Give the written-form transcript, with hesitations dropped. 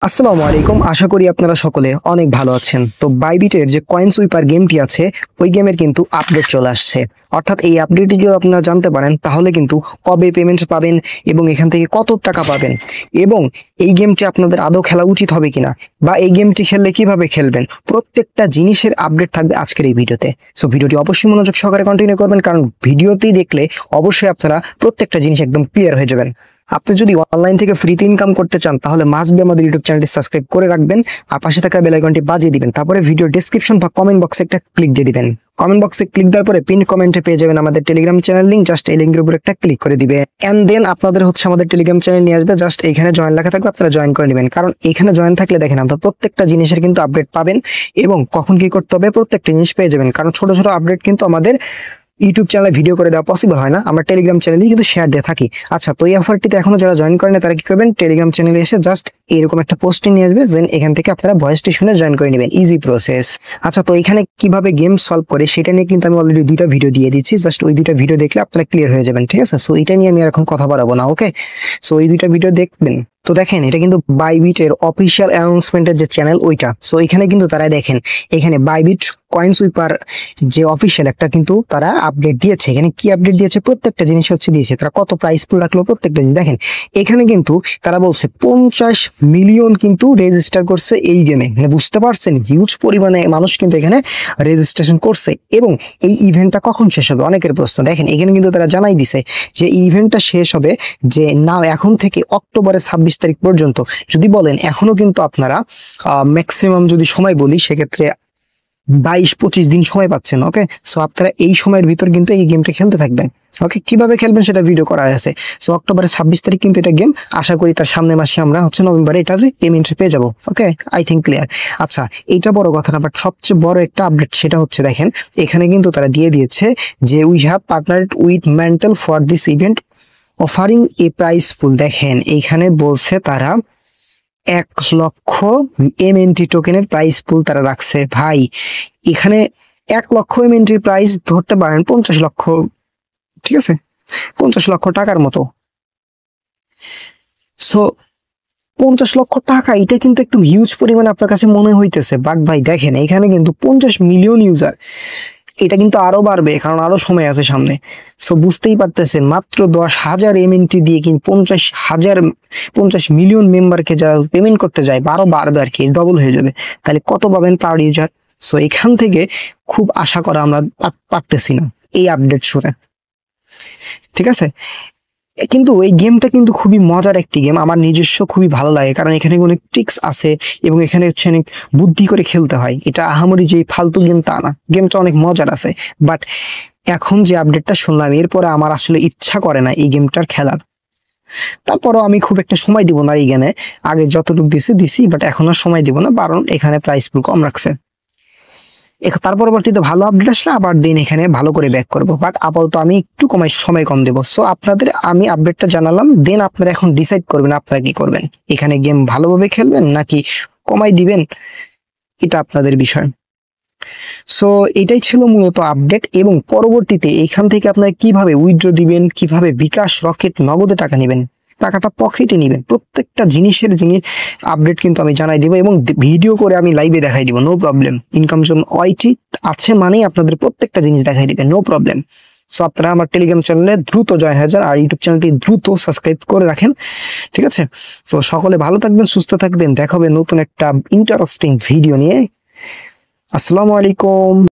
আসসালামু আলাইকুম। আশা করি আপনারা সকলে অনেক ভালো আছেন। তো বাইবিটের যে কয়েন সুইপার গেমটি আছে ওই গেমের কিন্তু আপডেট চলে আসছে। অর্থাৎ এই আপডেটটি যদি আপনারা জানতে পারেন তাহলে কিন্তু কবে পেমেন্ট পাবেন এবং এখান থেকে কত টাকা পাবেন এবং এই গেমটি আপনাদের আদৌ খেলা উচিত হবে কিনা বা এই গেমটি খেললে কিভাবে খেলবেন, প্রত্যেকটা জিনিসের আপডেট থাকবে আজকের এই ভিডিওতে। সো ভিডিওটি অবশ্যই মনোযোগ সহকারে কন্টিনিউ করবেন, কারণ ভিডিওতেই দেখলে অবশ্যই আপনারা প্রত্যেকটা জিনিস একদম ক্লিয়ার হয়ে যাবেন। আপনি যদি অনলাইন থেকে ফ্রিতে ইনকাম করতে চান তাহলে মাস্ট বি আমাদের ইউটিউব চ্যানেলটি সাবস্ক্রাইব করে রাখবেন আর পাশে থাকা বেল আইকনটি বাজিয়ে দিবেন। তারপরে ভিডিও ডেসক্রিপশন বা কমেন্ট বক্সে একটা ক্লিক দিয়ে দিবেন। কমেন্ট বক্সে ক্লিক দেওয়ার পরে পিন কমেন্টে পেয়ে যাবেন আমাদের টেলিগ্রাম চ্যানেল লিংক। জাস্ট এই লিংকের উপর একটা ক্লিক করে দিবে এন্ড দেন আপনাদের আমাদের টেলিগ্রাম চ্যানেল নিয়ে আসবে। জাস্ট এখানে জয়েন লেখা থাকবে, আপনারা জয়েন করে নেবেন, কারণ এখানে জয়েন থাকলে দেখেন আপনারা প্রত্যেকটা জিনিসের কিন্তু আপডেট পাবেন এবং কখন কি করতে হবে প্রত্যেকটা জিনিস পেয়ে যাবেন। কারণ ছোট ছোট আপডেট কিন্তু আমাদের ইউটিউব চ্যানেলে ভিডিও করে দেওয়া পসিবল হয় না, আমরা টেলিগ্রাম চ্যানেলেই কিন্তু শেয়ার দিয়ে থাকি। আচ্ছা, তো এই অফারটিতে এখনো যারা জয়েন করেন তারা কি করবেন, টেলিগ্রাম চ্যানেলে এসে জাস্ট এরকম একটা পোস্টে নিয়ে আসবে, দেন এখান থেকে আপনারা ভয়েসটি শুনে জয়েন করে নেবেন। Easy process. আচ্ছা, তো এখানে কিভাবে গেম সলভ করে সেটা নিয়ে কিন্তু আমি অলরেডি দুইটা ভিডিও দিয়ে দিচ্ছি। জাস্ট ওই দুইটা ভিডিও দেখলে আপনারা ক্লিয়ার হয়ে যাবেন, ঠিক আছে? সো এটা নিয়ে আমি আর এখন কথা বাড়াবো না, ওকে? সো এই দুইটা ভিডিও দেখবেন। তো দেখেন, এটা কিন্তু বাইবিটের অফিসিয়াল অ্যানাউন্সমেন্টের যে চ্যানেল ওইটা। সো এখানে কিন্তু তারা দেখেন এখানে বাইবিট কয়েন সুইপার যে অফিসিয়াল একটা কিন্তু তারা আপডেট দিয়েছে। এখানে কি আপডেট দিয়েছে প্রত্যেকটা জিনিস হচ্ছে দিয়েছে, তারা কত প্রাইস পুল রাখলো প্রত্যেকটা জিনিস দেখেন। এখানে কিন্তু তারা বলছে 50 মিলিয়ন কিন্তু রেজিস্টার করছে এই গেমে। মানে বুঝতে পারছেন, হিউজ পরিমাণে মানুষ কিন্তু এখানে রেজিস্ট্রেশন করছে। এবং এই ইভেন্টটা কখন শেষ হবে অনেকের প্রশ্ন। দেখেন এখানে কিন্তু তারা জানাই দিছে যে ইভেন্টটা শেষ হবে যে না এখন থেকে অক্টোবরের 26 তারিখ পর্যন্ত। যদি বলেন এখনো কিন্তু আপনারা ম্যাক্সিমাম যদি সময় বলি সেক্ষেত্রে 22-25 দিন সময় পাচ্ছেন, ওকে? সো আপনারা এই সময়ের ভিতর কিন্তু এই গেমটা খেলতে থাকবেন, ওকে? কিভাবে খেলবেন সেটা ভিডিও করা আছে। সো অক্টোবরের 26 তারিখ কিন্তু এটা গেম, আশা করি তার সামনের মাসে আমরা নভেম্বরে এটার পেমেন্ট পেয়ে যাবো, ওকে? I think clear. আচ্ছা, এইটা বড় কথা না, বাট সবচেয়ে বড় একটা আপডেট সেটা হচ্ছে দেখেন এখানে কিন্তু তারা দিয়ে দিয়েছে যে we have partnered with mental for this event offering a prize pool. দেখেন এইখানে বলছে তারা 1 লক্ষ এমএনটি টোকেনের প্রাইস পুল তারা রাখছে। ভাই এখানে 1 লক্ষ এমএনটির প্রাইস ধরতে পারেন 50 লক্ষ, ঠিক আছে? 50 লক্ষ টাকার মতো। সো 50 লক্ষ টাকা, এটা কিন্তু একদম হিউজ পরিমাণে আপনার কাছে মনে হইতেছে, বাট ভাই দেখেন এখানে কিন্তু 50 মিলিয়ন ইউজার। এটা কিন্তু আরো বাড়বে কারণ আরো সময় আছে সামনে। সো বুঝতেই পারতেছেন মাত্র 10,000 এমএনটি দিয়ে কিন্তু 50 মিলিয়ন মেম্বারকে যারা পেমেন্ট করতে যায় আরো বাড়বে আর কি, ডবল হয়ে যাবে। তাহলে কত পাবেন পার ইউজার? সো এখান থেকে খুব আশা করা আমরা পারতেছি না এই আপডেট শুনে, ঠিক আছে? কিন্তু এই গেমটা কিন্তু খুবই মজার একটি গেম, আমার নিজস্ব খুবই ভালো লাগে, কারণ এখানে অনেক ট্রিক্স আছে এবং এখানে হচ্ছে অনেক বুদ্ধি করে খেলতে হয়। এটা আহামরি যে ফালতু গেম তা না, গেমটা অনেক মজার আছে। বাট এখন যে আপডেটটা শুনলাম এরপরে আমার আসলে ইচ্ছা করে না এই গেমটার খেলার। তারপরও আমি খুব একটা সময় দিব না এই গেমে, আগে যতটুকু দিছি, বাট এখন আর সময় দিব না, কারণ এখানে প্রাইস পুল কম রাখছে। তার পরবর্তীতে ভালো আপডেট আসলে আবার দিন এখানে ভালো করে ব্যাক করবো, বাট আপাতত আমি একটু সময় কম দেবো। সো আপনাদের আমি আপডেটটা জানালাম, দেন আপনারা এখন ডিসাইড করবেন আপনারা কি করবেন, এখানে গেম ভালোভাবে খেলবেন নাকি কমাই দিবেন, এটা আপনাদের বিষয়। সো এটাই ছিল মূলত আপডেট। এবং পরবর্তীতে এখান থেকে আপনারা কিভাবে উইথড্র দিবেন, কিভাবে বিকাশ, রকেট, নগদে টাকা নেবেন, টাকাটা পকেটে নেবেন, প্রত্যেকটা জিনিসের আপডেট কিন্তু আমি জানাই দিব এবং ভিডিও করে আমি লাইভে দেখাই দিব, নো প্রবলেম। ইনকাম জোন ওয়াইটি আছে মানেই আপনাদের প্রত্যেকটা জিনিস দেখাই দিবে, নো প্রবলেম। সো আপনারা আমার টেলিগ্রাম চ্যানেলে দ্রুত জয়েন হয়ে যান আর ইউটিউব চ্যানেলটি দ্রুত সাবস্ক্রাইব করে রাখেন, ঠিক আছে? তো সকলে ভালো থাকবেন, সুস্থ থাকবেন, দেখা হবে নতুন একটা ইন্টারেস্টিং ভিডিও নিয়ে। আসসালামু আলাইকুম।